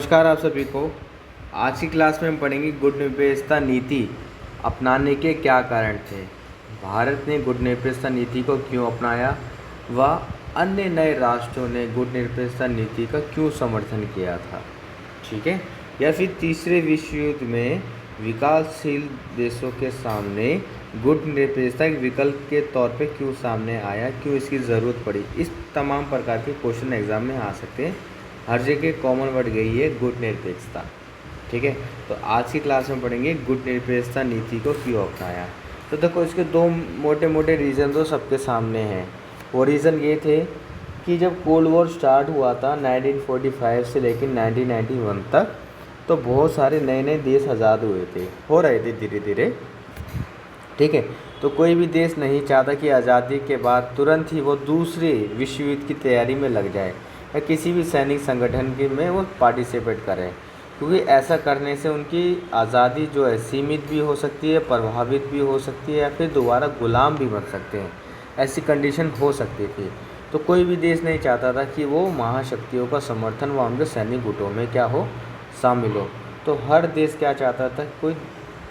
नमस्कार आप सभी को। आज की क्लास में हम पढ़ेंगे गुट निरपेक्षता नीति अपनाने के क्या कारण थे, भारत ने गुट निरपेक्षता नीति को क्यों अपनाया व अन्य नए राष्ट्रों ने गुट निरपेक्षता नीति का क्यों समर्थन किया था। ठीक है, या फिर तीसरे विश्व युद्ध में विकासशील देशों के सामने गुट निरपेक्षता एक विकल्प के तौर पे क्यों सामने आया, क्यों इसकी ज़रूरत पड़ी। इस तमाम प्रकार के क्वेश्चन एग्जाम में आ सकते हैं। हर जगह कॉमन वर्ड गई है गुट निरपेक्षता। ठीक है, तो आज की क्लास में पढ़ेंगे गुट निरपेक्षता नीति को क्यों अपनाया। तो देखो, इसके दो मोटे मोटे रीज़न तो सबके सामने हैं। वो रीज़न ये थे कि जब कोल्ड वॉर स्टार्ट हुआ था 1945 से लेकर 1991 तक, तो बहुत सारे नए नए देश आज़ाद हुए थे, हो रहे थे धीरे धीरे। ठीक है, तो कोई भी देश नहीं चाहता कि आज़ादी के बाद तुरंत ही वो दूसरे विश्व युद्ध की तैयारी में लग जाए या किसी भी सैनिक संगठन के में वो पार्टिसिपेट करें, क्योंकि ऐसा करने से उनकी आज़ादी जो है सीमित भी हो सकती है, प्रभावित भी हो सकती है, या फिर दोबारा गुलाम भी बन सकते हैं। ऐसी कंडीशन हो सकती थी। तो कोई भी देश नहीं चाहता था कि वो महाशक्तियों का समर्थन व उनके सैनिक गुटों में क्या हो, शामिल हो। तो हर देश क्या चाहता था, कोई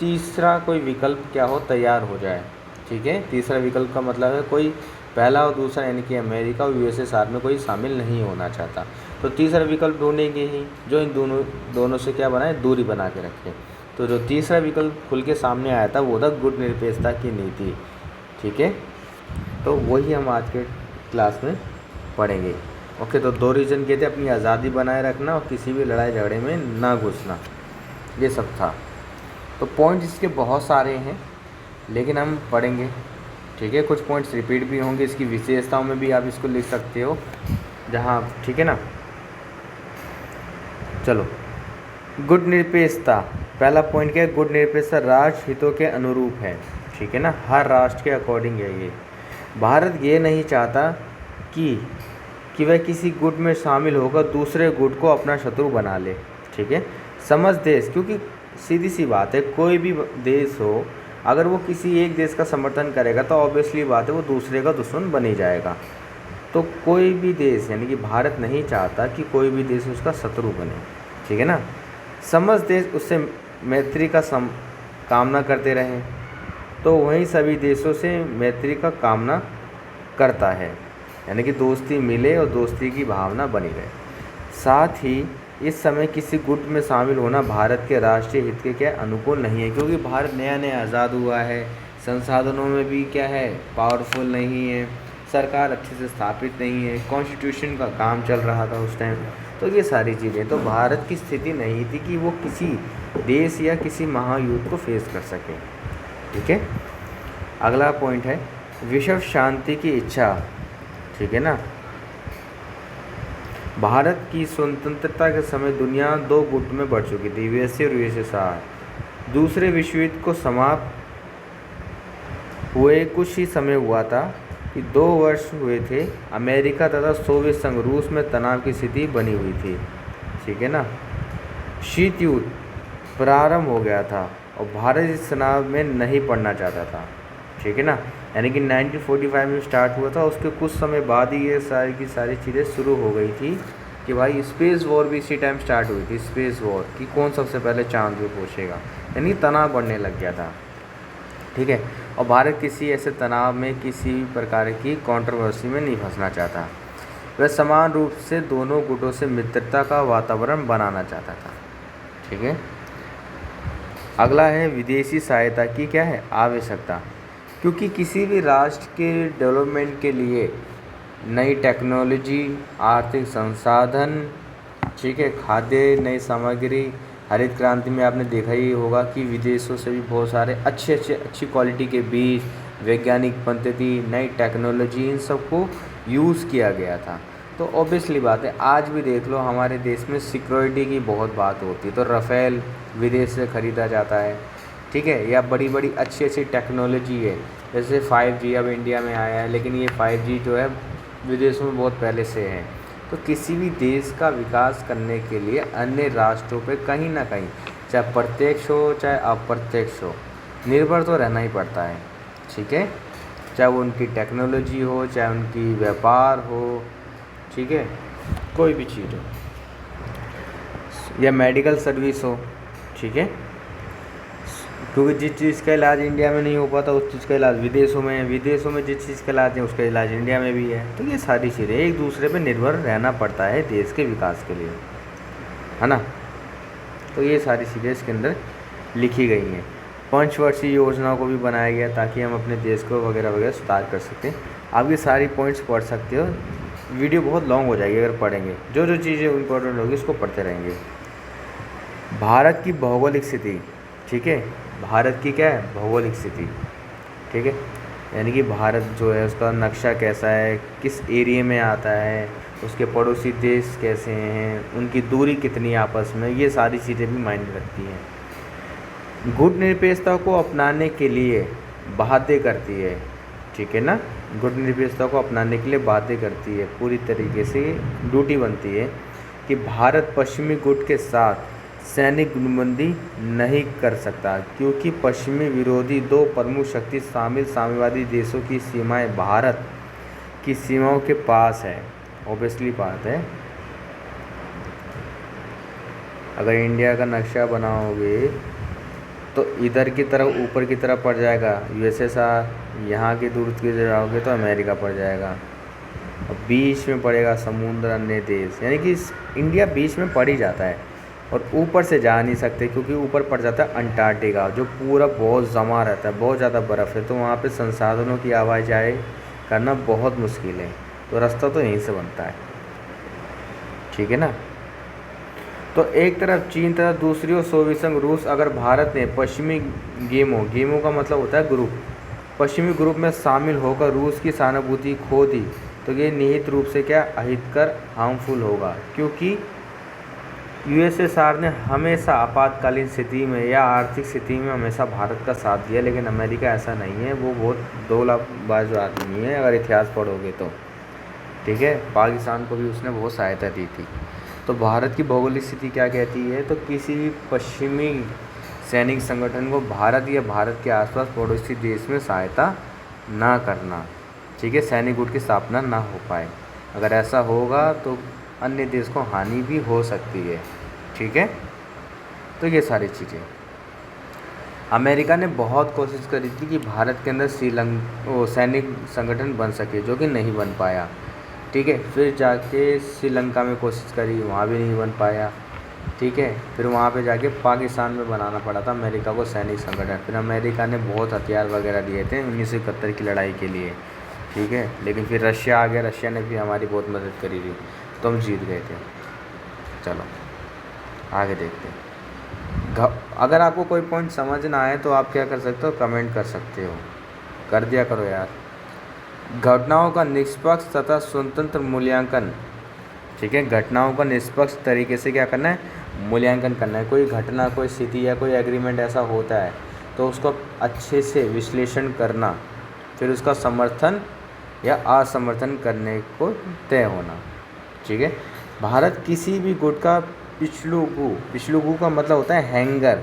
तीसरा कोई विकल्प क्या हो, तैयार हो जाए। ठीक है, तीसरा विकल्प का मतलब है कोई पहला और दूसरा, यानी कि अमेरिका और यूएसएसआर में कोई शामिल नहीं होना चाहता। तो तीसरा विकल्प ढूंढेंगे ही जो इन दोनों से क्या बनाए, दूरी बना के रखे। तो जो तीसरा विकल्प खुल के सामने आया था वो था गुट निरपेक्षता की नीति। ठीक है, तो वही हम आज के क्लास में पढ़ेंगे। ओके, तो दो रीज़न के थे, अपनी आज़ादी बनाए रखना और किसी भी लड़ाई झगड़े में ना घुसना, ये सब था। तो पॉइंट इसके बहुत सारे हैं, लेकिन हम पढ़ेंगे। ठीक है, कुछ पॉइंट्स रिपीट भी होंगे, इसकी विशेषताओं में भी आप इसको लिख सकते हो जहाँ। ठीक है ना, चलो। गुट निरपेक्षता, पहला पॉइंट क्या है, गुट निरपेक्षता राष्ट्र हितों के अनुरूप है। ठीक है ना, हर राष्ट्र के अकॉर्डिंग है ये। भारत ये नहीं चाहता कि वह किसी गुट में शामिल होकर दूसरे गुट को अपना शत्रु बना ले। ठीक है, समझ देश, क्योंकि सीधी सी बात है, कोई भी देश हो, अगर वो किसी एक देश का समर्थन करेगा तो ऑब्वियसली बात है वो दूसरे का दुश्मन बन ही जाएगा। तो कोई भी देश, यानी कि भारत नहीं चाहता कि कोई भी देश उसका शत्रु बने। ठीक है ना, समझ देश उससे मैत्री का कामना करते रहें, तो वहीं सभी देशों से मैत्री का कामना करता है, यानी कि दोस्ती मिले और दोस्ती की भावना बनी रहे। साथ ही इस समय किसी गुट में शामिल होना भारत के राष्ट्रीय हित के क्या अनुकूल नहीं है, क्योंकि भारत नया नया आज़ाद हुआ है, संसाधनों में भी क्या है, पावरफुल नहीं है, सरकार अच्छे से स्थापित नहीं है, कॉन्स्टिट्यूशन का काम चल रहा था उस टाइम। तो ये सारी चीज़ें, तो भारत की स्थिति नहीं थी कि वो किसी देश या किसी महायुद्ध को फेस कर सके। ठीक है, अगला पॉइंट है विश्व शांति की इच्छा। ठीक है ना, भारत की स्वतंत्रता के समय दुनिया दो गुट में बढ़ चुकी थी, यूएसए और यूएसएसआर। दूसरे विश्व युद्ध को समाप्त हुए कुछ ही समय हुआ था कि 2 वर्ष हुए थे, अमेरिका तथा सोवियत संघ रूस में तनाव की स्थिति बनी हुई थी। ठीक है ना, शीत युद्ध प्रारंभ हो गया था और भारत इस तनाव में नहीं पड़ना चाहता था। ठीक है ना, यानी कि 1945 में स्टार्ट हुआ था, उसके कुछ समय बाद ही ये सारी की सारी चीज़ें शुरू हो गई थी कि भाई स्पेस वॉर भी इसी टाइम स्टार्ट हुई थी। स्पेस वॉर कि कौन सबसे पहले चांद पे पहुँचेगा, यानी तनाव बढ़ने लग गया था। ठीक है, और भारत किसी ऐसे तनाव में, किसी प्रकार की कंट्रोवर्सी में नहीं फंसना चाहता। वह समान रूप से दोनों गुटों से मित्रता का वातावरण बनाना चाहता था। ठीक है, अगला है विदेशी सहायता की क्या है आवश्यकता, क्योंकि किसी भी राष्ट्र के डेवलपमेंट के लिए नई टेक्नोलॉजी, आर्थिक संसाधन, ठीक है, खाद्य, नई सामग्री, हरित क्रांति में आपने देखा ही होगा कि विदेशों से भी बहुत सारे अच्छी क्वालिटी के बीज, वैज्ञानिक पद्धति, नई टेक्नोलॉजी, इन सबको यूज़ किया गया था। तो ऑब्वियसली बात है, आज भी देख लो हमारे देश में सिक्योरिटी की बहुत बात होती है, तो राफेल विदेश से ख़रीदा जाता है। ठीक है, या बड़ी बड़ी अच्छी टेक्नोलॉजी है, जैसे 5G अब इंडिया में आया है, लेकिन ये 5G जो है विदेशों में बहुत पहले से है। तो किसी भी देश का विकास करने के लिए अन्य राष्ट्रों पे कहीं ना कहीं, चाहे प्रत्यक्ष हो चाहे अप्रत्यक्ष हो, निर्भर तो रहना ही पड़ता है। ठीक है, चाहे वो उनकी टेक्नोलॉजी हो, चाहे उनकी व्यापार हो, ठीक है, कोई भी चीज़ हो। या मेडिकल सर्विस हो, ठीक है, क्योंकि जिस चीज़ का इलाज इंडिया में नहीं हो पाता उस चीज़ का इलाज विदेशों में है, विदेशों में जिस चीज़ का इलाज है उसका इलाज इंडिया में भी है। तो ये सारी चीज़ें एक दूसरे पे निर्भर रहना पड़ता है देश के विकास के लिए, है ना। तो ये सारी चीज़ें इसके अंदर लिखी गई हैं। पंचवर्षीय योजनाओं को भी बनाया गया ताकि हम अपने देश को वगैरह वगैरह सुधार कर सकें। आप ये सारी पॉइंट्स पढ़ सकते हो, वीडियो बहुत लॉन्ग हो जाएगी अगर पढ़ेंगे, जो जो चीज़ें इंपॉर्टेंट होगी उसको पढ़ते रहेंगे। भारत की भौगोलिक स्थिति, ठीक है, भारत की क्या है भौगोलिक स्थिति, ठीक है, यानी कि भारत जो है उसका नक्शा कैसा है, किस एरिया में आता है, उसके पड़ोसी देश कैसे हैं, उनकी दूरी कितनी आपस में, ये सारी चीज़ें भी मायने रखती हैं। गुटनिरपेक्षता को अपनाने के लिए बाध्य करती है, ठीक है ना, गुटनिरपेक्षता को अपनाने के लिए बाध्य करती है, पूरी तरीके से ड्यूटी बनती है कि भारत पश्चिमी गुट के साथ सैनिक गुटबंदी नहीं कर सकता, क्योंकि पश्चिमी विरोधी दो प्रमुख शक्ति शामिल साम्यवादी देशों की सीमाएं भारत की सीमाओं के पास है। ऑब्वियसली बात है, अगर इंडिया का नक्शा बनाओगे तो इधर की तरफ ऊपर की तरफ पड़ जाएगा यूएसएसआर, यहाँ की दूर की जाओगे तो अमेरिका पड़ जाएगा, और बीच में पड़ेगा समुद्र, अन्य देश, यानी कि इंडिया बीच में पड़ ही जाता है। और ऊपर से जा नहीं सकते क्योंकि ऊपर पड़ जाता है अंटार्कटिका, जो पूरा बहुत जमा रहता है, बहुत ज़्यादा बर्फ़ है, तो वहाँ पे संसाधनों की आवाजाही करना बहुत मुश्किल है, तो रास्ता तो यहीं से बनता है, ठीक है ना। तो एक तरफ चीन तथा दूसरी ओर सोवियत संघ रूस, अगर भारत ने पश्चिमी गेमों का मतलब होता है ग्रुप, पश्चिमी ग्रुप में शामिल होकर रूस की सहानुभूति खो दी तो ये निहित रूप से क्या अहितकर हार्मफुल होगा, क्योंकि यूएसएसआर ने हमेशा आपातकालीन स्थिति में या आर्थिक स्थिति में हमेशा भारत का साथ दिया, लेकिन अमेरिका ऐसा नहीं है, वो बहुत दौलतबाज आदमी है अगर इतिहास पढ़ोगे तो, ठीक है। पाकिस्तान को भी उसने बहुत सहायता दी थी। तो भारत की भौगोलिक स्थिति क्या कहती है, तो किसी भी पश्चिमी सैनिक संगठन को भारत या भारत के आसपास पड़ोसी देश में सहायता ना करना, ठीक है, सैनिक गुट की स्थापना ना हो पाए, अगर ऐसा होगा तो अन्य देश को हानि भी हो सकती है, ठीक है। तो ये सारी चीज़ें अमेरिका ने बहुत कोशिश करी थी कि भारत के अंदर सैनिक संगठन बन सके, जो कि नहीं बन पाया, ठीक है। फिर जाके श्रीलंका में कोशिश करी, वहाँ भी नहीं बन पाया, ठीक है। फिर वहाँ पे जाके पाकिस्तान में बनाना पड़ा था अमेरिका को सैनिक संगठन। फिर अमेरिका ने बहुत हथियार वगैरह दिए थे 1971 की लड़ाई के लिए, ठीक है, लेकिन फिर रशिया आ गया, रशिया ने भी हमारी बहुत मदद करी थी, तो हम जीत गए थे। चलो आगे देखते हैं। अगर आपको कोई पॉइंट समझ ना आए तो आप क्या कर सकते हो, कमेंट कर सकते हो, कर दिया करो यार। घटनाओं का निष्पक्ष तथा स्वतंत्र मूल्यांकन, ठीक है, घटनाओं का निष्पक्ष तरीके से क्या करना है, मूल्यांकन करना है। कोई घटना, कोई स्थिति या कोई एग्रीमेंट ऐसा होता है तो उसको अच्छे से विश्लेषण करना, फिर उसका समर्थन या असमर्थन करने को तय होना, ठीक है। भारत किसी भी गुट का पिछलुगु का मतलब होता है हैंगर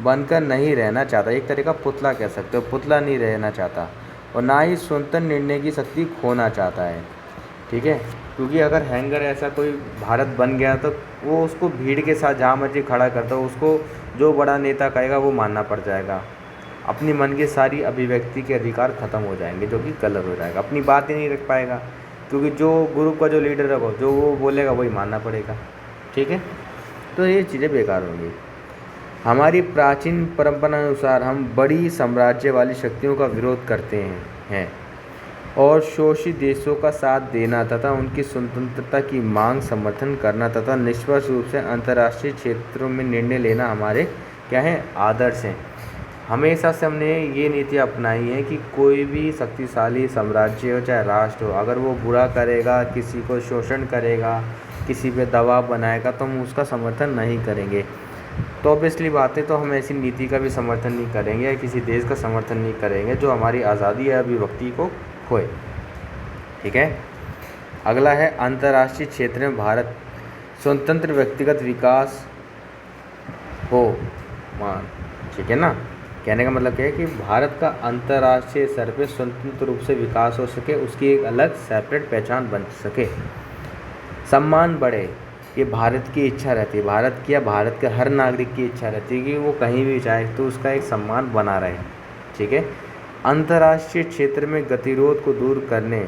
बनकर नहीं रहना चाहता, एक तरह का पुतला कह सकते हो, पुतला नहीं रहना चाहता, और ना ही स्वतंत्र निर्णय की शक्ति खोना चाहता है, ठीक है। क्योंकि अगर हैंगर ऐसा कोई भारत बन गया तो वो उसको भीड़ के साथ जहाँ मर्जी खड़ा करता है, उसको जो बड़ा नेता कहेगा वो मानना पड़ जाएगा, अपनी मन की सारी अभिव्यक्ति के अधिकार ख़त्म हो जाएंगे, जो कि गलत हो जाएगा, अपनी बात ही नहीं रख पाएगा, क्योंकि जो ग्रुप का जो लीडर है जो वो बोलेगा वही मानना पड़ेगा, ठीक है। तो ये चीज़ें बेकार होंगी। हमारी प्राचीन परंपरा अनुसार हम बड़ी साम्राज्य वाली शक्तियों का विरोध करते हैं और शोषित देशों का साथ देना तथा उनकी स्वतंत्रता की मांग समर्थन करना तथा निष्पक्ष रूप से अंतर्राष्ट्रीय क्षेत्रों में निर्णय लेना हमारे क्या है आदर्श हैं। हमेशा से हमने ये नीति अपनाई है कि कोई भी शक्तिशाली साम्राज्य हो चाहे राष्ट्र हो, अगर वो बुरा करेगा, किसी को शोषण करेगा, किसी पे दबाव बनाएगा, तो हम उसका समर्थन नहीं करेंगे। तो ऑब्वियसली बात है, तो हम ऐसी नीति का भी समर्थन नहीं करेंगे या किसी देश का समर्थन नहीं करेंगे जो हमारी आज़ादी या अभिव्यक्ति को खोए, ठीक है। अगला है अंतर्राष्ट्रीय क्षेत्र में भारत स्वतंत्र व्यक्तिगत विकास हो, ठीक है ना। कहने का मतलब क्या है कि भारत का अंतर्राष्ट्रीय स्तर पर स्वतंत्र रूप से विकास हो सके, उसकी एक अलग सेपरेट पहचान बन सके, सम्मान बढ़े, ये भारत की इच्छा रहती है, भारत की या भारत के हर नागरिक की इच्छा रहती है कि वो कहीं भी जाए तो उसका एक सम्मान बना रहे। ठीक है। अंतर्राष्ट्रीय क्षेत्र में गतिरोध को दूर करने,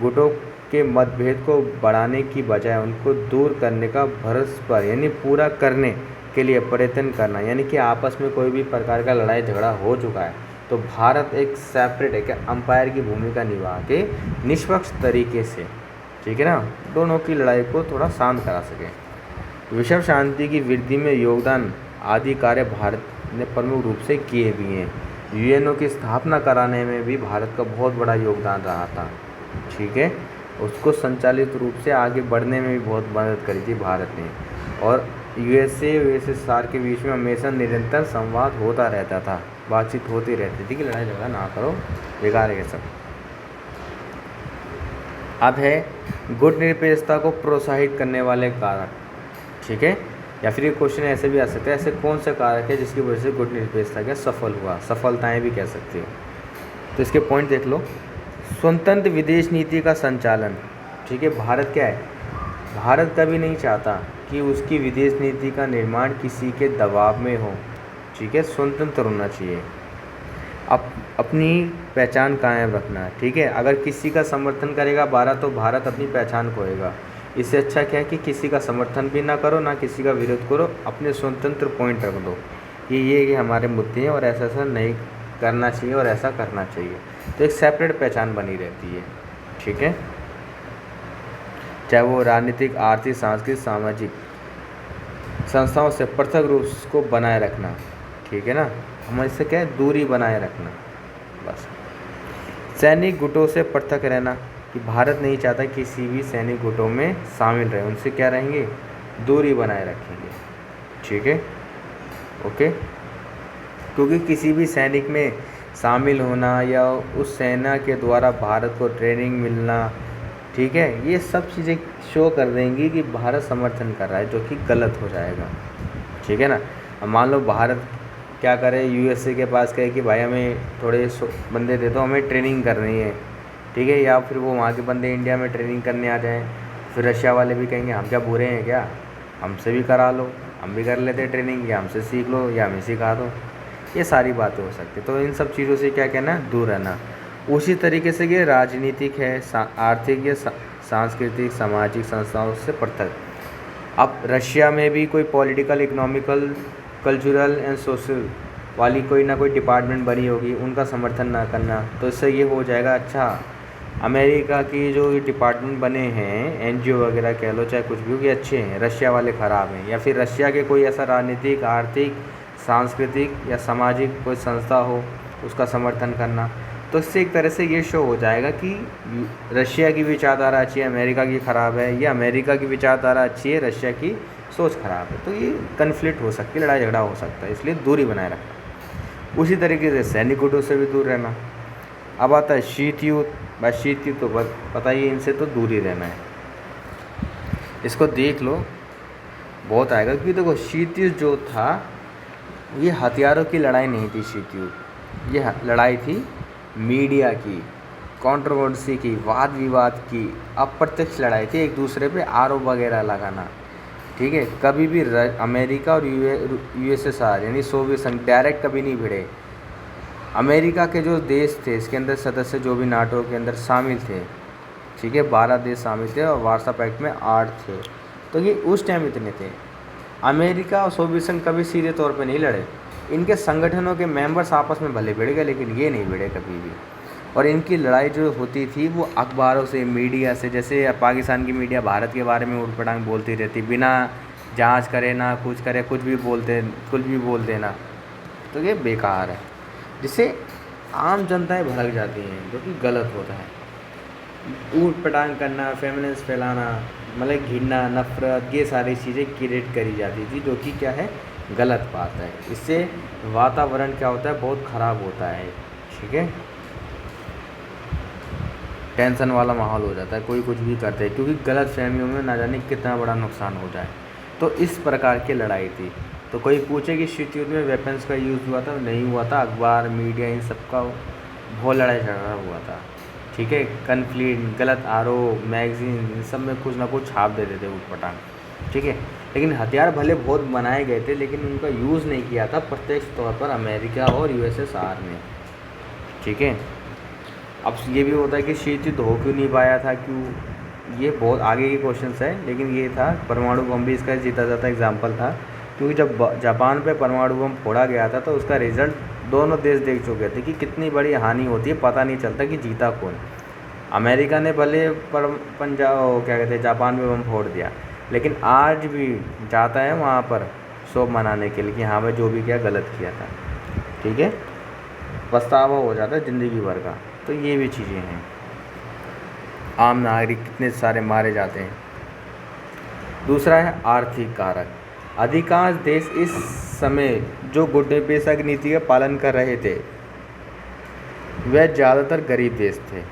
गुटों के मतभेद को बढ़ाने की बजाय उनको दूर करने का परस्पर यानी पूरा करने के लिए प्रयत्न करना, यानी कि आपस में कोई भी प्रकार का लड़ाई झगड़ा हो चुका है तो भारत एक सेपरेट एक अंपायर की भूमिका निभा के निष्पक्ष तरीके से, ठीक है ना, दोनों की लड़ाई को थोड़ा शांत करा सके। विश्व शांति की वृद्धि में योगदान आदि कार्य भारत ने प्रमुख रूप से किए भी हैं। यूएनओ की स्थापना कराने में भी भारत का बहुत बड़ा योगदान रहा था। ठीक है। उसको संचालित रूप से आगे बढ़ने में भी बहुत मदद करी थी भारत ने। और यूएसएसआर के बीच में हमेशा निरंतर संवाद होता रहता था, बातचीत होती रहती थी कि लड़ाई झगड़ा ना करो, बेकार है सब। अब है गुटनिरपेक्षता को प्रोत्साहित करने वाले कारक। ठीक है। या फिर ये क्वेश्चन ऐसे भी आ सकता है, ऐसे कौन से कारक है जिसकी वजह से गुटनिरपेक्षता क्या सफल हुआ, सफलताएं भी कह सकते हो। तो इसके पॉइंट देख लो। स्वतंत्र विदेश नीति का संचालन। ठीक है। भारत क्या है, भारत कभी नहीं चाहता कि उसकी विदेश नीति का निर्माण किसी के दबाव में हो। ठीक है। स्वतंत्र होना चाहिए, अपनी पहचान कायम रखना। ठीक है। अगर किसी का समर्थन करेगा भारत तो भारत अपनी पहचान खोएगा। इससे अच्छा क्या है कि किसी का समर्थन भी ना करो, ना किसी का विरोध करो, अपने स्वतंत्र पॉइंट रख दो ये हमारे मुद्दे हैं और ऐसा ऐसा नहीं करना चाहिए और ऐसा करना चाहिए। तो एक सेपरेट पहचान बनी रहती है। ठीक है। चाहे वो राजनीतिक, आर्थिक, सांस्कृतिक, सामाजिक संस्थाओं से पृथक रूप को बनाए रखना। ठीक है ना, हम इससे क्या है, दूरी बनाए रखना बस। सैनिक गुटों से पृथक रहना, कि भारत नहीं चाहता किसी भी सैनिक गुटों में शामिल रहे, उनसे क्या रहेंगे, दूरी बनाए रखेंगे। ठीक है। ओके। क्योंकि किसी भी सैनिक में शामिल होना या उस सेना के द्वारा भारत को ट्रेनिंग मिलना, ठीक है, ये सब चीज़ें शो कर देंगी कि भारत समर्थन कर रहा है, जो कि गलत हो जाएगा। ठीक है ना। अब मान लो भारत क्या करे, यूएसए के पास कहे कि भाई हमें थोड़े बंदे दे दो, हमें ट्रेनिंग करनी है। ठीक है। या फिर वो वहाँ के बंदे इंडिया में ट्रेनिंग करने आ जाएं, फिर रशिया वाले भी कहेंगे हम क्या बुरे हैं क्या, हमसे भी करा लो, हम भी कर लेते ट्रेनिंग, या हमसे सीख लो या हमें सिखा दो। ये सारी बातें हो सकती। तो इन सब चीज़ों से क्या कहना, दूर रहना। उसी तरीके से ये राजनीतिक है, आर्थिक या सांस्कृतिक, सामाजिक संस्थाओं से पृथक। अब रशिया में भी कोई political, economical, cultural and social वाली कोई ना कोई डिपार्टमेंट बनी होगी, उनका समर्थन ना करना। तो इससे ये हो जाएगा, अच्छा अमेरिका की जो डिपार्टमेंट बने हैं, एनजीओ वगैरह कह लो, चाहे कुछ भी, ये अच्छे हैं, रशिया वाले ख़राब हैं। या फिर रशिया के कोई ऐसा राजनीतिक, आर्थिक, सांस्कृतिक या सामाजिक कोई संस्था हो, उसका समर्थन करना। तो इससे एक तरह से ये शो हो जाएगा कि रशिया की विचारधारा अच्छी है, अमेरिका की ख़राब है, या अमेरिका की विचारधारा अच्छी है, रशिया की सोच ख़राब है। तो ये कन्फ्लिक्ट हो सकती है, लड़ाई झगड़ा हो सकता है, इसलिए दूरी बनाए रखना। उसी तरीके से सैनिक गुटों से भी दूर रहना। अब आता है शीत युद्ध। बस शीत युद्ध तो पता ही, इनसे तो दूर ही रहना है। इसको देख लो, बहुत आएगा। क्योंकि देखो शीत युद्ध जो था, ये हथियारों की लड़ाई नहीं थी। शीत युद्ध ये लड़ाई थी मीडिया की, कंट्रोवर्सी की, वाद विवाद की, अप्रत्यक्ष लड़ाई थी, एक दूसरे पे आरोप वगैरह लगाना। ठीक है। कभी भी अमेरिका और यूएसएसआर यानी सोवियत संघ डायरेक्ट कभी नहीं भिड़े। अमेरिका के जो देश थे, इसके अंदर सदस्य जो भी नाटो के अंदर शामिल थे, ठीक है, 12 देश शामिल थे और वार्सा पैक्ट में 8 थे। तो ये उस टाइम इतने थे। अमेरिका और सोवियत संघ कभी सीधे तौर पे नहीं लड़े। इनके संगठनों के मेंबर्स आपस में भले भिड़ गए, लेकिन ये नहीं भिड़े कभी भी। और इनकी लड़ाई जो होती थी वो अखबारों से, मीडिया से, जैसे पाकिस्तान की मीडिया भारत के बारे में उटपटांग बोलती रहती, बिना जांच करे ना कुछ करे, कुछ भी बोल देना। तो ये बेकार है, जिससे आम जनताएं भड़क जाती हैं, जो कि गलत होता है। ऊट पटांग करना, फेमिनिस्ट फैलाना, मतलब घृणा, नफरत, ये सारी चीज़ें क्रिएट करी जाती थी, जो कि क्या है, गलत बात है। इससे वातावरण क्या होता है, बहुत ख़राब होता है। ठीक है। टेंशन वाला माहौल हो जाता है, कोई कुछ भी करते हैं, क्योंकि गलत फहमियों में ना जाने कितना बड़ा नुकसान हो जाए। तो इस प्रकार की लड़ाई थी। तो कोई पूछे कि शीत युद्ध में वेपन्स का यूज़ हुआ था, नहीं हुआ था। अखबार, मीडिया, इन सब का बहुत लड़ाई झगड़ा हुआ था। ठीक है। कन्फ्लिक्ट, गलत आरोप, मैगजीन, इन सब में कुछ ना कुछ छाप देते थे उटपटांग। ठीक है। लेकिन हथियार भले बहुत बनाए गए थे, लेकिन उनका यूज़ नहीं किया था प्रत्यक्ष तौर पर अमेरिका और यूएसएसआर ने। ठीक है। अब ये भी होता है कि शीत युद्ध हो क्यों नहीं पाया था, क्यों, ये बहुत आगे के क्वेश्चंस है। लेकिन ये था, परमाणु बम भी इसका जीता जाता एग्जाम्पल था, क्योंकि जब जापान पे परमाणु बम फोड़ा गया था तो उसका रिजल्ट दोनों देश देख चुके थे कि कितनी बड़ी हानि होती है, पता नहीं चलता कि जीता कौन। अमेरिका ने भले पंजाब क्या कहते हैं जापान में बम फोड़ दिया, लेकिन आज भी जाता है वहाँ पर शोभ मनाने के लिए कि हाँ भाई जो भी किया गलत किया था। ठीक है, पछतावा हो जाता है ज़िंदगी भर का। तो ये भी चीज़ें हैं। आम नागरिक कितने सारे मारे जाते हैं। दूसरा है आर्थिक कारक। अधिकांश देश इस समय जो गुटनिरपेक्षता की नीति का पालन कर रहे थे वह ज़्यादातर गरीब देश थे।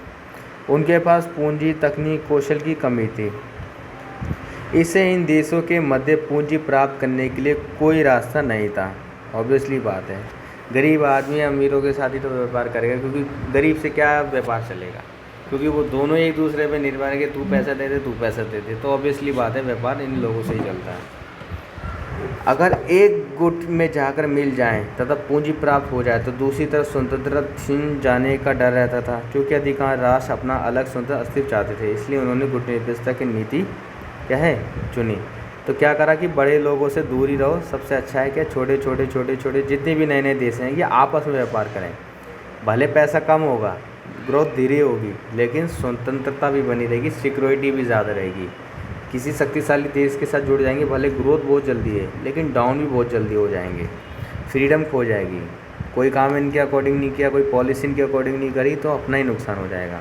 उनके पास पूंजी, तकनीक, कौशल की कमी थी। इससे इन देशों के मध्य पूंजी प्राप्त करने के लिए कोई रास्ता नहीं था। ऑब्वियसली बात है, गरीब आदमी अमीरों के साथ ही तो व्यापार करेगा, क्योंकि गरीब से क्या व्यापार चलेगा, क्योंकि वो दोनों एक दूसरे पे निर्भर है कि तू पैसा दे दे, तू पैसा दे दे। तो ऑब्वियसली बात है व्यापार इन लोगों से ही चलता है। अगर एक गुट में जाकर मिल जाएं तथा पूंजी प्राप्त हो जाए तो दूसरी तरफ स्वतंत्रता छिन जाने का डर रहता था, क्योंकि अधिकांश राष्ट्र अपना अलग स्वतंत्र अस्तित्व चाहते थे। इसलिए उन्होंने गुटनिरपेक्षता की नीति क्या है चुनी। तो क्या करा कि बड़े लोगों से दूर ही रहो, सबसे अच्छा है क्या छोटे छोटे जितने भी नए नए देश हैं ये आपस में व्यापार करें। भले पैसा कम होगा, ग्रोथ धीरे होगी, लेकिन स्वतंत्रता भी बनी रहेगी, सिक्योरिटी भी ज़्यादा रहेगी। किसी शक्तिशाली देश के साथ जुड़ जाएंगे, भले ग्रोथ बहुत जल्दी है लेकिन डाउन भी बहुत जल्दी हो जाएंगे, फ्रीडम खो जाएगी। कोई काम इनके अकॉर्डिंग नहीं किया, कोई पॉलिसी इनके अकॉर्डिंग नहीं करी तो अपना ही नुकसान हो जाएगा,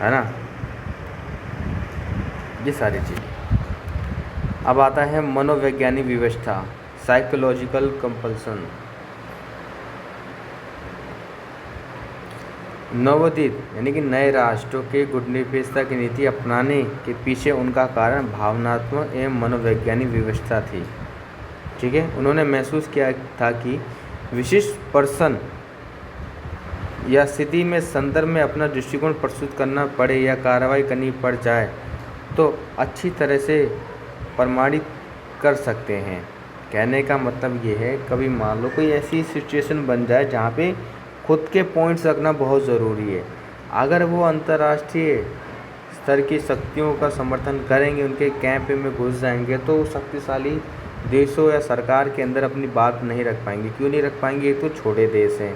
है ना। ये सारी चीज़। अब आता है मनोवैज्ञानिक व्यवस्था, साइकोलॉजिकल कंपल्सन। नवोदित यानी कि नए राष्ट्रों के गुटनिरपेक्षता की नीति अपनाने के पीछे उनका कारण भावनात्मक एवं मनोवैज्ञानिक व्यवस्था थी। ठीक है, उन्होंने महसूस किया था कि विशिष्ट पर्सन या स्थिति में संदर्भ में अपना दृष्टिकोण प्रस्तुत करना पड़े या कार्रवाई करनी पड़ जाए तो अच्छी तरह से प्रमाणित कर सकते हैं। कहने का मतलब ये है, कभी मान लो कोई ऐसी सिचुएशन बन जाए जहाँ पे खुद के पॉइंट्स रखना बहुत ज़रूरी है। अगर वो अंतर्राष्ट्रीय स्तर की शक्तियों का समर्थन करेंगे, उनके कैंप में घुस जाएंगे, तो शक्तिशाली देशों या सरकार के अंदर अपनी बात नहीं रख पाएंगे। क्यों नहीं रख पाएंगे? एक तो छोटे देश हैं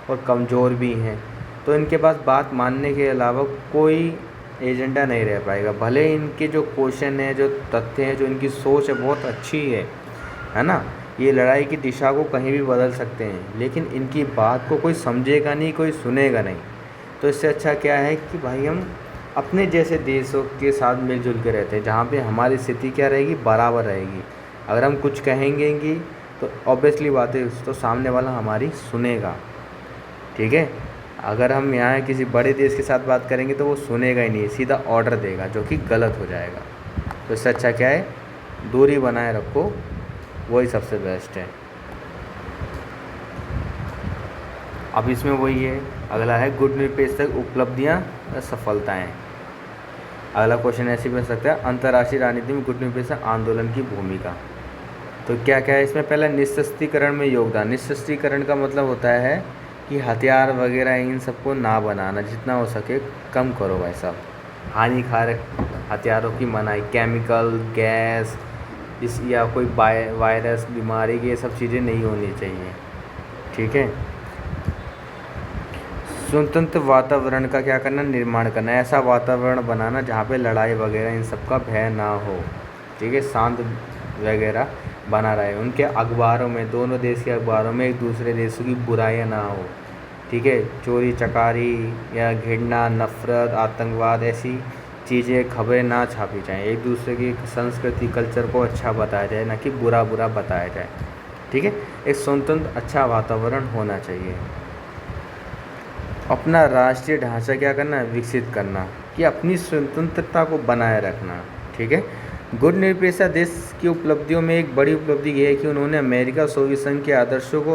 और कमज़ोर भी हैं, तो इनके पास बात मानने के अलावा कोई एजेंडा नहीं रह पाएगा। भले इनके जो क्वेश्चन है, जो तथ्य हैं, जो इनकी सोच है बहुत अच्छी है ना, ये लड़ाई की दिशा को कहीं भी बदल सकते हैं, लेकिन इनकी बात को कोई समझेगा नहीं, कोई सुनेगा नहीं। तो इससे अच्छा क्या है कि भाई हम अपने जैसे देशों के साथ मिलजुल के रहते हैं, जहाँ पे हमारी स्थिति क्या रहेगी, बराबर रहेगी। अगर हम कुछ कहेंगे तो ऑब्वियसली बात है तो सामने वाला हमारी सुनेगा। ठीक है, अगर हम यहाँ किसी बड़े देश के साथ बात करेंगे तो वो सुनेगा ही नहीं, सीधा ऑर्डर देगा, जो कि गलत हो जाएगा। तो इससे अच्छा क्या है, दूरी बनाए रखो, वही सबसे बेस्ट है। अब इसमें वही है, अगला है गुटनिरपेक्षता उपलब्धियाँ या सफलताएँ। अगला क्वेश्चन ऐसे बन सकता है, अंतर्राष्ट्रीय राजनीति में गुटनिरपेक्षता आंदोलन की भूमिका। तो क्या क्या है इसमें? पहला, निःशस्त्रीकरण में योगदान। निःशस्त्रीकरण का मतलब होता है कि हथियार वगैरह इन सबको ना बनाना, जितना हो सके कम करो भाई साहब। हानिकारक हथियारों की मनाही, केमिकल, गैस या कोई वायरस, बीमारी, ये सब चीज़ें नहीं होनी चाहिए। ठीक है। स्वतंत्र वातावरण का क्या करना, निर्माण करना, ऐसा वातावरण बनाना जहाँ पे लड़ाई वगैरह इन सब का भय ना हो। ठीक है, शांत वगैरह बना रहे। उनके अखबारों में, दोनों देश के अखबारों में एक दूसरे देशों की बुराइयाँ ना हो। ठीक है, चोरी चकारी या घृणा, नफरत, आतंकवाद, ऐसी चीज़ें, खबरें ना छापी जाएँ। एक दूसरे की संस्कृति, कल्चर को अच्छा बताया जाए, ना कि बुरा बुरा बताया जाए। ठीक है, एक स्वतंत्र अच्छा वातावरण होना चाहिए। अपना राष्ट्रीय ढांचा क्या करना है, विकसित करना, कि अपनी स्वतंत्रता को बनाए रखना। ठीक है, गुटनिरपेक्षता देश की उपलब्धियों में एक बड़ी उपलब्धि ये है कि उन्होंने अमेरिका सोवियत संघ के आदर्शों को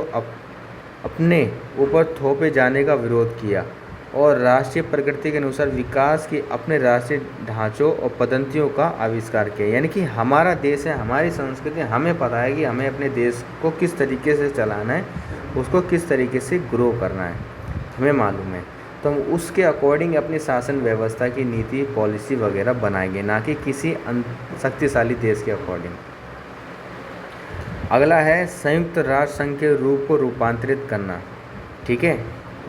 अपने ऊपर थोपे जाने का विरोध किया और राष्ट्रीय प्रकृति के अनुसार विकास की अपने राष्ट्रीय ढांचों और पद्धतियों का आविष्कार किया। यानी कि हमारा देश है, हमारी संस्कृति, हमें पता है कि हमें अपने देश को किस तरीके से चलाना है, उसको किस तरीके से ग्रो करना है, हमें मालूम है। तो हम उसके अकॉर्डिंग अपनी शासन व्यवस्था की नीति पॉलिसी वगैरह बनाएंगे, ना कि किसी शक्तिशाली देश के अकॉर्डिंग। अगला है संयुक्त राष्ट्र संघ के रूप को रूपांतरित करना। ठीक है,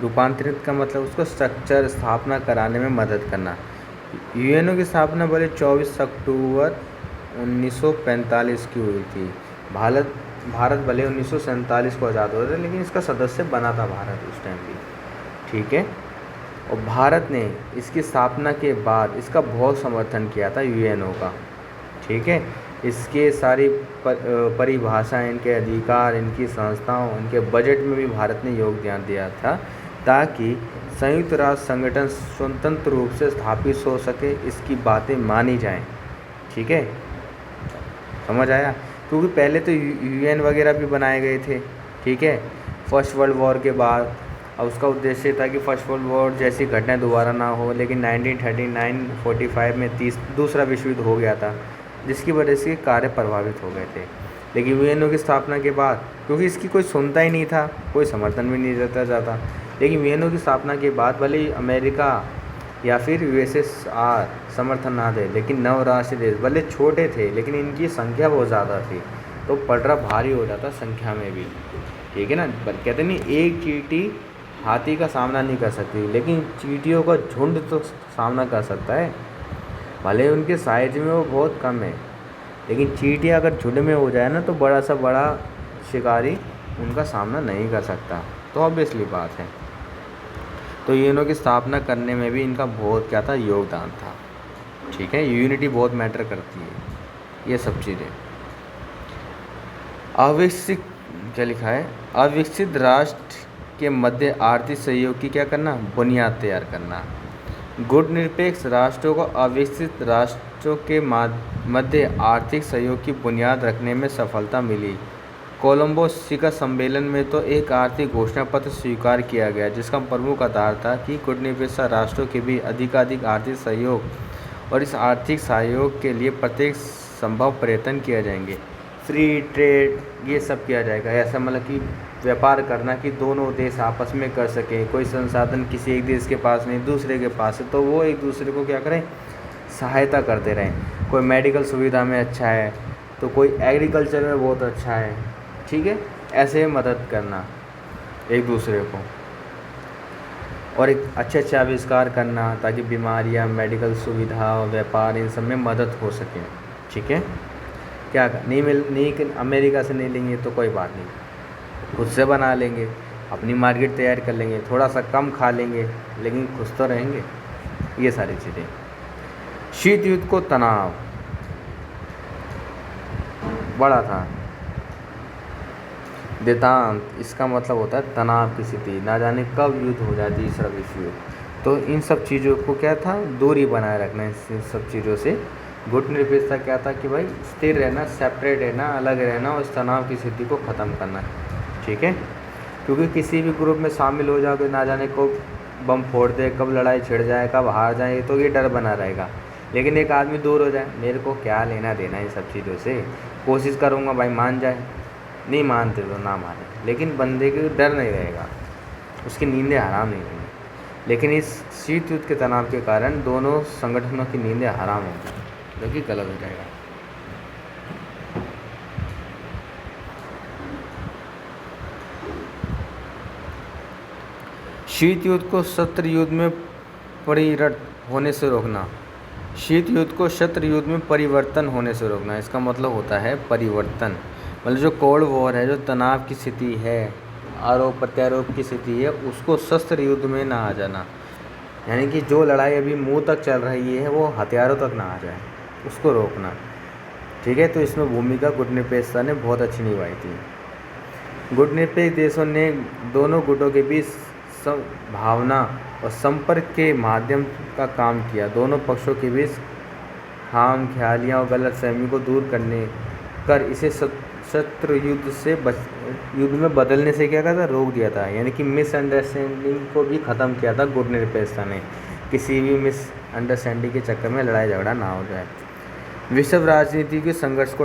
रूपांतरित का मतलब उसको स्ट्रक्चर स्थापना कराने में मदद करना। यूएनओ की स्थापना बोले 24 अक्टूबर 1945 की हुई थी। भारत भले 1947 को आज़ाद हुआ था, लेकिन इसका सदस्य बना था भारत उस टाइम भी। ठीक है, और भारत ने इसकी स्थापना के बाद इसका बहुत समर्थन किया था यूएनओ का। ठीक है, इसके सारी परिभाषा, इनके अधिकार, इनकी संस्थाओं, इनके बजट में भी भारत ने योगदान दिया था, ताकि संयुक्त राष्ट्र संगठन स्वतंत्र रूप से स्थापित हो सके, इसकी बातें मानी जाएं। ठीक है, समझ आया? क्योंकि पहले तो यूएन वगैरह भी बनाए गए थे। ठीक है, फर्स्ट वर्ल्ड वॉर के बाद। अब उसका उद्देश्य था कि फर्स्ट वर्ल्ड वॉर जैसी घटनाएं दोबारा ना हो, लेकिन 1939-45 में दूसरा विश्व युद्ध हो गया था, जिसकी वजह से कार्य प्रभावित हो गए थे। लेकिन यूएनओ की स्थापना के बाद, क्योंकि इसकी कोई सुनता ही नहीं था, कोई समर्थन भी नहीं देता जाता, लेकिन यूएनओ की स्थापना के बाद भले ही अमेरिका या फिर यूएसएसआर समर्थन ना दे, लेकिन नव राष्ट्रीय देश भले छोटे थे, लेकिन इनकी संख्या बहुत ज़्यादा थी, तो पलड़ा भारी हो जाता संख्या में भी। ठीक है ना, कहते नहीं एक चींटी हाथी का सामना नहीं कर सकती, लेकिन चींटियों का झुंड तो सामना कर सकता है। भले उनके साइज में वो बहुत कम है, लेकिन चींटियाँ अगर झुंड में हो जाए ना, तो बड़ा सा बड़ा शिकारी उनका सामना नहीं कर सकता। तो ऑब्वियसली बात है। तो यूएनओ की स्थापना करने में भी इनका बहुत क्या था, योगदान था। ठीक है, यूनिटी बहुत मैटर करती है, ये सब चीज़ें। अविकसित क्या लिखा है, अविकसित राष्ट्र के मध्य आर्थिक सहयोग की क्या करना, बुनियाद तैयार करना। गुटनिरपेक्ष राष्ट्रों को अविकसित राष्ट्रों के मध्य आर्थिक सहयोग की बुनियाद रखने में सफलता मिली। कोलंबो शिखर सम्मेलन में तो एक आर्थिक घोषणा पत्र स्वीकार किया गया, जिसका प्रमुख आधार था कि गुटनिरपेक्ष राष्ट्रों के बीच अधिकाधिक आर्थिक सहयोग, और इस आर्थिक सहयोग के लिए प्रत्येक संभव प्रयत्न किए जाएंगे। फ्री ट्रेड ये सब किया जाएगा, ऐसा मतलब कि व्यापार करना कि दोनों देश आपस में कर सकें, कोई संसाधन किसी एक देश के पास नहीं दूसरे के पास है, तो वो एक दूसरे को क्या करें, सहायता करते रहें। कोई मेडिकल सुविधा में अच्छा है, तो कोई एग्रीकल्चर में बहुत अच्छा है। ठीक है, ऐसे मदद करना एक दूसरे को, और एक अच्छे आविष्कार करना, ताकि बीमारियां, मेडिकल सुविधा, व्यापार, इन सब में मदद हो सके। ठीक है, क्या नहीं अमेरिका से नहीं लेंगे तो कोई बात नहीं, खुद से बना लेंगे, अपनी मार्केट तैयार कर लेंगे, थोड़ा सा कम खा लेंगे, लेकिन खुश तो रहेंगे। ये सारी चीज़ें। शीत युद्ध को तनाव बड़ा था। देतांत, इसका मतलब होता है तनाव की स्थिति, ना जाने कब युद्ध हो जाए, तीसरा विश्व युद्ध। तो इन सब चीज़ों को क्या था, दूरी बनाए रखना इन सब चीज़ों से। गुटनिरपेक्षता क्या था कि भाई स्थिर रहना, सेपरेट रहना, अलग रहना, और इस तनाव की स्थिति को ख़त्म करना। ठीक है, क्योंकि किसी भी ग्रुप में शामिल हो जाओगे, ना जाने कब बम फोड़ दे, कब लड़ाई छिड़ जाए, कब हार जाए, तो ये डर बना रहेगा। लेकिन एक आदमी दूर हो जाए, मेरे को क्या लेना देना इन सब चीज़ों से, कोशिश करूँगा भाई मान जाए, नहीं मानते तो ना माने, लेकिन बंदे को डर नहीं रहेगा, उसकी नींदें हराम नहीं होंगी। लेकिन इस शीत युद्ध के तनाव के कारण दोनों संगठनों की नींदें हराम होंगी, जो कि गलत हो जाएगा। शीत युद्ध को शस्त्र युद्ध में परिवर्तन होने से रोकना। शीत युद्ध को शस्त्र युद्ध में परिवर्तन होने से रोकना, इसका मतलब होता है परिवर्तन। मतलब जो कोल्ड वॉर है, जो तनाव की स्थिति है, आरोप प्रत्यारोप की स्थिति है, उसको शस्त्र युद्ध में ना आ जाना। यानी कि जो लड़ाई अभी मुंह तक चल रही है, वो हथियारों तक ना आ जाए, उसको रोकना। ठीक है, तो इसमें भूमिका गुटनिरपेक्षता ने बहुत अच्छी निभाई थी। गुटनिरपेक्ष देशों ने दोनों गुटों के बीच भावना और संपर्क के माध्यम का काम किया। दोनों पक्षों के बीच खाम ख्यालियाँ और गलतफहमी को दूर करने कर इसे शत्रु युद्ध में बदलने से क्या कहा था, रोक दिया था। यानी कि मिसअंडरस्टैंडिंग को भी ख़त्म किया था गुटनिरपेक्षता ने, किसी भी मिसअंडरस्टैंडिंग के चक्कर में लड़ाई झगड़ा ना हो जाए। विश्व राजनीति के संघर्षों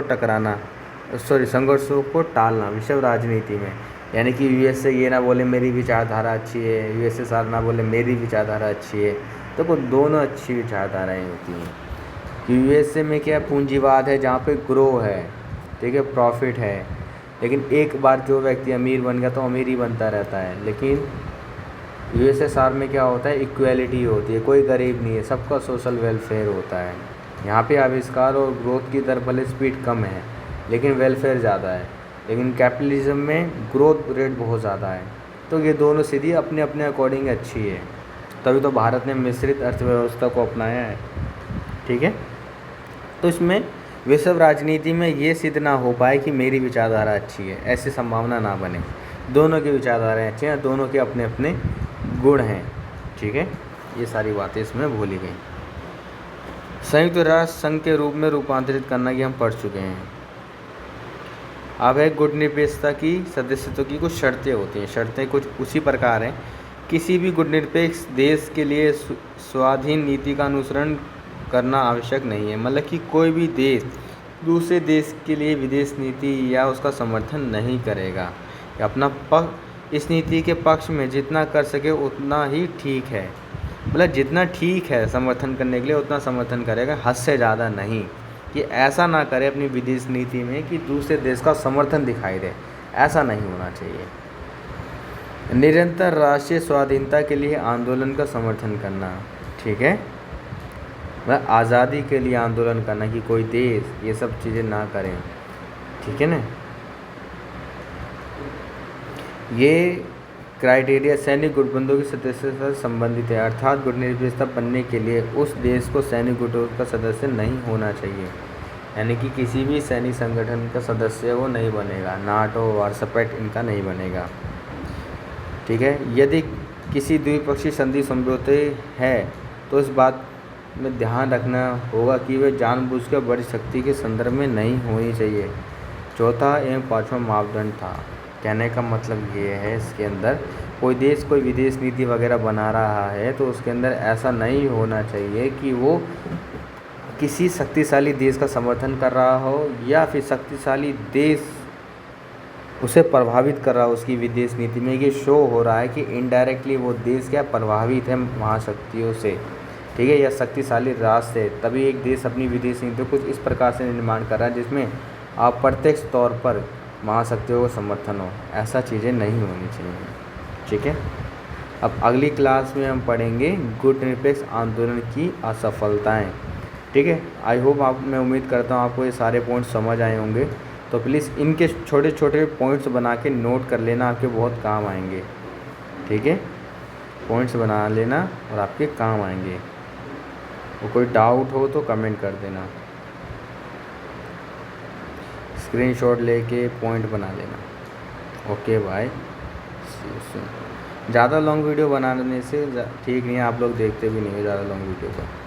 को टालना विश्व राजनीति में, यानी कि यूएसए ये ना बोले मेरी विचारधारा अच्छी है, यूएसएसआर ना बोले मेरी विचारधारा अच्छी है, तो वो दोनों अच्छी विचारधाराएँ होती हैं। यूएसए में क्या पूंजीवाद है, जहाँ पे ग्रो है, ठीक है, प्रॉफिट है, लेकिन एक बार जो व्यक्ति अमीर बन गया तो अमीर ही बनता रहता है। लेकिन यूएसएसआर में क्या होता है, इक्वालिटी होती है, कोई गरीब नहीं है, सबका सोशल वेलफेयर होता है। यहाँ पे आविष्कार और ग्रोथ की दर भले स्पीड कम है लेकिन वेलफेयर ज़्यादा है। लेकिन कैपिटलिज्म में ग्रोथ रेट बहुत ज़्यादा है। तो ये दोनों स्थिति अपने अपने अकॉर्डिंग अच्छी है, तभी तो भारत ने मिश्रित अर्थव्यवस्था को अपनाया है, ठीक है। तो इसमें विश्व राजनीति में ये सिद्ध ना हो पाए कि मेरी विचारधारा अच्छी है, ऐसी संभावना ना बने। दोनों की विचारधाराएँ अच्छी हैं, दोनों के अपने अपने गुण हैं, ठीक है। ये सारी बातें इसमें भूली गई। संयुक्त राष्ट्र संघ के रूप में रूपांतरित करना ये हम पढ़ चुके हैं। अब है गुटनिरपेक्षता की सदस्यत्व की कुछ शर्तें होती हैं। शर्तें कुछ उसी प्रकार हैं। किसी भी गुटनिरपेक्ष देश के लिए स्वाधीन नीति का अनुसरण करना आवश्यक नहीं है। मतलब कि कोई भी देश दूसरे देश के लिए विदेश नीति या उसका समर्थन नहीं करेगा, या अपना इस नीति के पक्ष में जितना कर सके उतना ही ठीक है। मतलब जितना ठीक है समर्थन करने के लिए उतना समर्थन करेगा, हद से ज़्यादा नहीं। कि ऐसा ना करे अपनी विदेश नीति में कि दूसरे देश का समर्थन दिखाई दे, ऐसा नहीं होना चाहिए। निरंतर राष्ट्रीय स्वाधीनता के लिए आंदोलन का समर्थन करना, ठीक है, मतलब आज़ादी के लिए आंदोलन करना, कि कोई देश ये सब चीज़ें ना करें, ठीक है ना। ये क्राइटेरिया सैनिक गुटबंधों की सदस्यता से संबंधित है, अर्थात गुटनिरपेक्षता बनने के लिए उस देश को सैनिक गुटों का सदस्य नहीं होना चाहिए। यानी कि किसी भी सैनिक संगठन का सदस्य वो नहीं बनेगा, नाटो वारसपेट इनका नहीं बनेगा, ठीक है। यदि किसी द्विपक्षीय संधि समझौते है तो इस बात में ध्यान रखना होगा कि वे जानबूझकर बड़ी शक्ति के संदर्भ में नहीं होनी चाहिए। चौथा एवं पाँचवा मापदंड था। कहने का मतलब ये है, इसके अंदर कोई देश कोई विदेश नीति वगैरह बना रहा है तो उसके अंदर ऐसा नहीं होना चाहिए कि वो किसी शक्तिशाली देश का समर्थन कर रहा हो, या फिर शक्तिशाली देश उसे प्रभावित कर रहा हो उसकी विदेश नीति में। ये शो हो रहा है कि इनडायरेक्टली वो देश क्या प्रभावित है महाशक्तियों से, ठीक है, या शक्तिशाली राष्ट्र से। तभी एक देश अपनी विदेश नीति कुछ इस प्रकार से निर्माण कर रहा है जिसमें अप्रत्यक्ष तौर पर महाशक्तियों को समर्थन हो। ऐसा चीज़ें नहीं होनी चाहिए, ठीक है। अब अगली क्लास में हम पढ़ेंगे गुटनिरपेक्ष आंदोलन की असफलताएं, ठीक है। आई होप मैं उम्मीद करता हूँ आपको ये सारे पॉइंट्स समझ आए होंगे। तो प्लीज़ इनके छोटे छोटे पॉइंट्स बना के नोट कर लेना, आपके बहुत काम आएंगे, ठीक है। पॉइंट्स बना लेना और आपके काम आएंगे। और कोई डाउट हो तो कमेंट कर देना, स्क्रीनशॉट लेके पॉइंट बना लेना। ओके बाय, ज़्यादा लॉन्ग वीडियो बनाने से ठीक नहीं है, आप लोग देखते भी नहीं हो ज़्यादा लॉन्ग वीडियो को।